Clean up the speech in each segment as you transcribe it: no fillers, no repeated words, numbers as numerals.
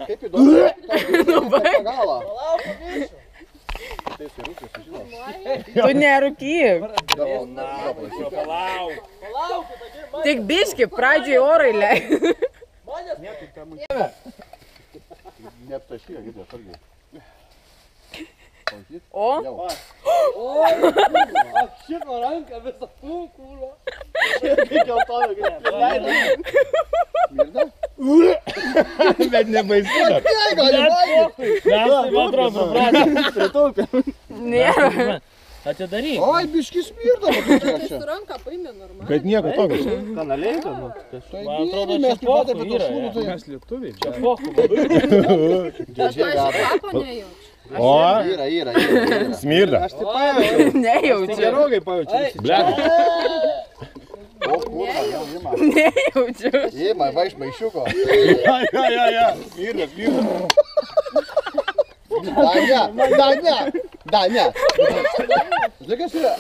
Kaip įdomu. Pagalą. Tu nerūkyk. Tik biški, pradžiai orai leidai. Neaptašyja, girdė, sargiai. O? Oi, apširno ranką visą kūlą. Kaip jau to, Smirda? Bet nebaisu dar. Mes, man atrodo, pratė. Nėra. Atidaryk. Oi, biški smirda, matai čia. Su ranką paėmė normaliai. Bet nieko tokio. Kanaleika, nu. Man atrodo, mes kaip pat apie tos šūnų, tai... Mes lietuviai. Čia foku. Aš papo nejaučiu. O, Yra. smirda. Aš tai pajaučiu. Nejaučiu. Gerogai pajaučiu. Blet. O, kurva, jau ima. Nejaučiu. Ima, va iš maišiuko. Ja. Smirda. Dania. Žinai, kas yra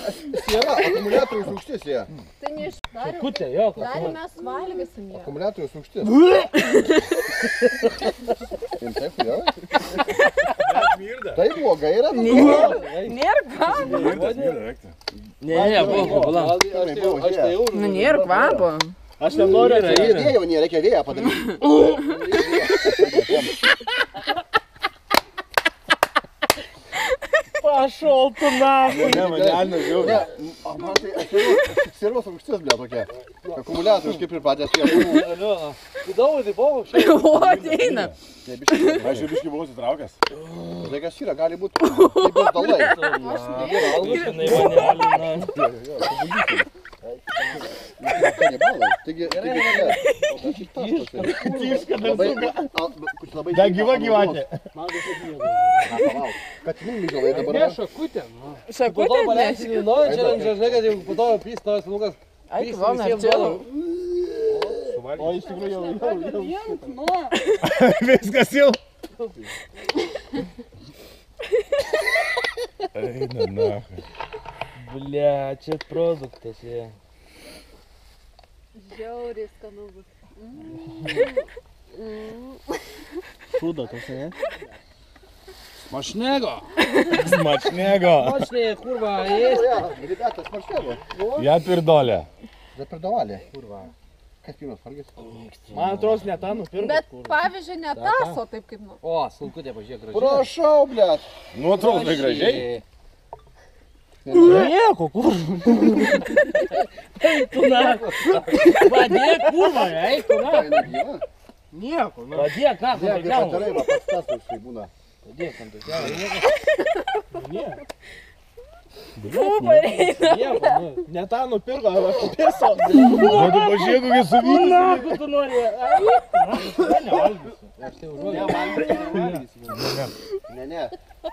akumuliatoriaus rūgštis, jie. Tai ne iš darė. Kutė, jo. Darė mes valgysim ją. Akumuliatoriaus rūgštis. Jums taip, jo? Tai blogai yra? Nėra kvapo. Ne, buvo, pala. Nu, nėra kvapo. Aš nenoriu atsirasti. Vėjo nėra, reikia vėją padaryti. Pašol tu nahu. Ne, man gelnės jau. Ne, man tai servos rūgštis, ble, tokia. Akumuliatorius kaip ir patės. Įdomu, tai buvo. O, ateina. Aš jau biškai buvau sitraukęs. Tai kas yra, gali būti kaip ir dalai. Taigi, Da gyva gyvatė. kad mumygalai dabar. Ne, šakutė. Šakutė atnešk. Žinai, kad jau po to pys tavęs Lukas. Ai, kvauna, arčiau. O iš tikrųjų jau. Viskas jau. Eina, na. Blia, čia produktas, jie. Žiauriai skanu bus. Šūda, tas, ne? Smačnego. Smačnego. Smačnego, kurva, ėsti. Rебята, smačnego. Ja pirdolė. Zapirdavali. Kurva. Kas pirmas valgys? Man atrodo, ne tą nupirko. Bet pavyzdžiui, ne tas, o taip kaip nu. O, sulkutė, pažiūrėk, gražiai. Prašau, blėt. Nu, atrodo, tai gražiai. Nieko, kurva. Eik tu nako. Padėk, kurva, eik tu nako. Nieko, nu. Padėk, ką, tu Ne, tai kaip gauna. patarai, va, pats tas toksai būna. Padėk, ant tu gauna. Nieko. Super eina. Nieko, nu. Ne tą nupirko, arba piso. Nu, tu pažiūrėk, kokį suvynį. Jeigu tu nori, ne, nevalgysiu. Aš tai užuoju. Ne.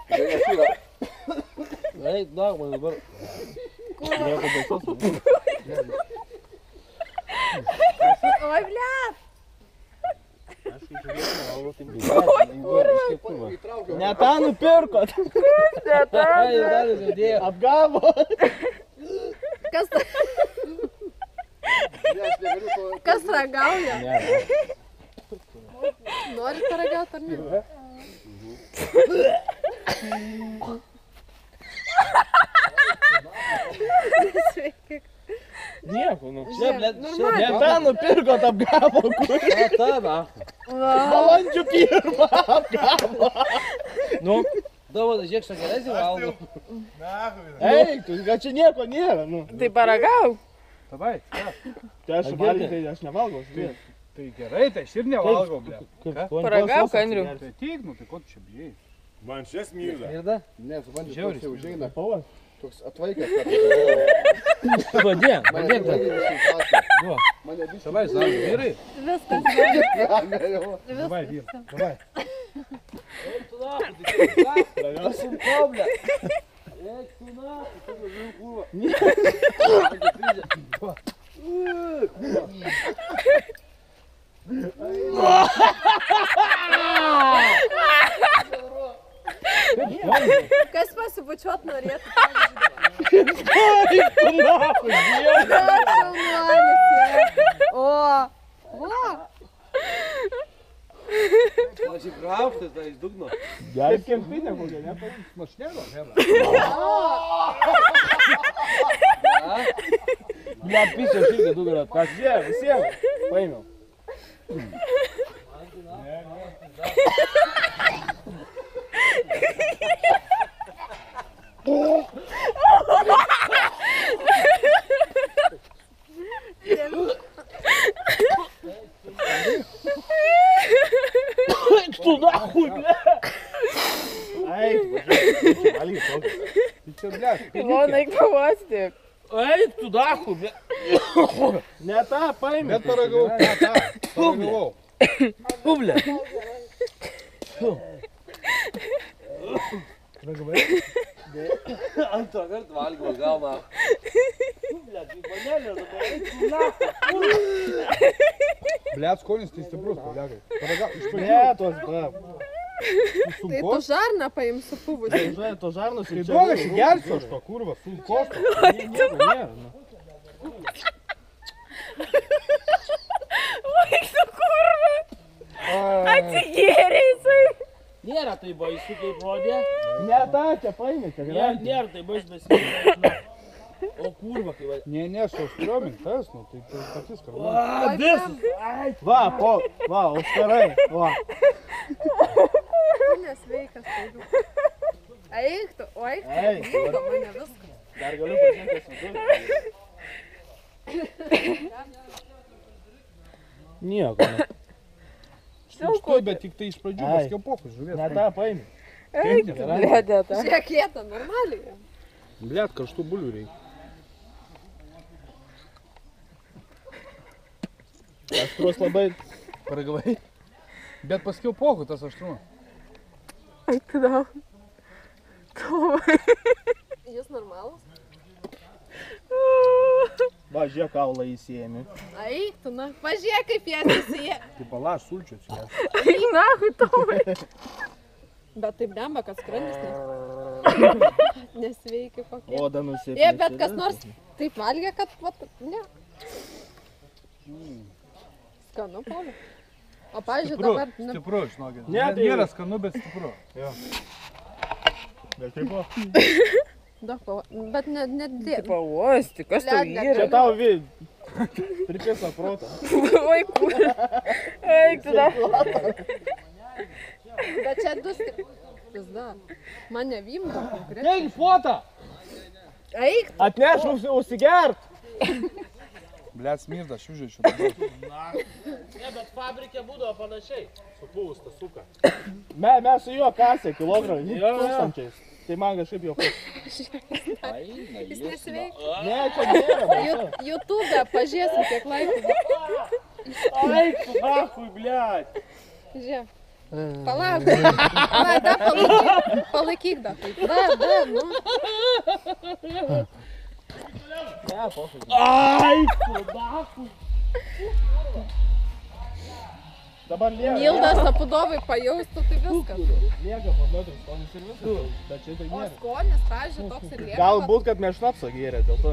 Žinai, yra. Eik, daug man dabar. Nieko baisos. Oi, blet. Ne tą nupirko. Ne tą. Apgavo. Kas, Ne, aš negaliu to... kas ragauja? Nori paragauti ar ne? Sveiki. Nieko, nu. Normaliai. Ne tą nupirko, apgavo. Ne tą, na. Balandžio 1 apgavo. Nu, davai, žiūrėk, šakelėsi valgo. Eik, tu, kad čia nieko nėra, nu. Tai paragau. Davai, tai aš valgau, tai aš nevalgau. Tai gerai, tai aš ir nevalgau, ble. Paragauk, Andriu. Tai tik, nu, tai ko tu čia bijai? Man čia smirda. Mirda? Ne, supranti, Žiauriai toks jau užeina. Pavas? Toks atvaikęs. Padėk, Mane padėk. atvaikęs. Mane biškai. Davai, savo vyrai. Viskas. Davai, vyr, davai. Eik tu naku, tai esu koblė. Eik tu naku, tu žinai kurva. Kas pasibučiuot norėtų? Eik tu naku, dieve. O! Šiaip raukštas, tai iš dugno. Gerai, kempinė kokia, nepaims mašnėgo, hebra. Ble, pisio šilgai dugrą, kas jie, visiems, paėmiau. Tu nahui, ble! Eik, važiuok, valgy tokį. Tai čia, ble, Ilona, eik pavostyk. Eik, tu nahui, ble. ne tą paėmė. Net paragavau. Ne tą, paragavau. Ble. Paragavai? Antrą kartą valgymo gal man. Blet, skonis tai stiprus, kolegai. Paragau, iš pradžių. Tai tos, ble. tu žarną paim su puvusiu. To žarnos ir čia. Tai duoga aš gersiu aš to, kurva, sunkos to. Nieko nėra, nu. Vaik tu kurva. Atsigėrė jisai. Nėra tai baisu, kaip rodė. Ne tą čia paėmė, čia gerai. Nėra tai baisu, bet o kurva, kai va. Ne, su aštriomint tas, nu, tai patys karva. Visas. Va, va, užtarai, va. Tu nesveikas. Eik tu, o eik tu. Eik, Vykdo mane viską. Dar galiu pažiūrėti vidurį. Nieko, ne. Štai, bet tik tai iš pradžių paskiau pokus žuvies. Ne tą paėmė. Eik tu, bledėta. Žiūrėk, kieta, normaliai. Blet, karštų bulių reikia. Aštrus labai paragavai. Bet paskiau poku tas aštrumas. Eik tu dau. Jūs normalus? Va, žiūrėk, kaulą įsiėmė. Eik tu, na. Pažiūrėk, kaip jie įsijė. Tai palaš sulčių atsikės. Eik nahui tavai. Bet taip demba, kad skrandis nesveikai kokie. Oda nusipė. Jie, bet kas nors taip valgė, kad, vat, ne. Skanu, Pauliu. O, pavyzdžiui, dabar... Stipru, žinokit. Ne, tai- Nėra skanu, bet stipru. Jo. Bet taip o. Daug pavo... Bet ne dėl. Pavosti, kas tau Blet, yra? Čia tau vid. Pripėsa protą. Oi, kurva. Eik tu dau. Bet čia du stiprus dar. Mane vimdo konkrečiai. Eik, fotą! Eik! Atneš užsigert! Blet, smirda, šiužiai dabar. Ne, bet fabrikė būdavo panašiai. Supuvus tą suką. Mes su juo kasė kilogramą, tūkstančiais. Tai man kažkaip jau pat. Jis nesveikas. Ne, čia nėra. YouTube'e pažiūrėsim, kiek laikų. Eik, tu nahui, blet! Žiūrėk. Palauk. Palauk, dar palaikyk dar. Dar, nu. Ne, pofai. Ai, tu nahui. Dabar lieka. Mildas apudovai pajaustų, tai viskas. Lieka po metrus skonis ir viskas. Bet čia tai O nėra. skonis, pavyzdžiui, toks ir lieka. Galbūt, kad mes šnapsą gėrė dėl to.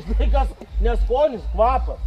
Žinai kas, neskonis, kvapas.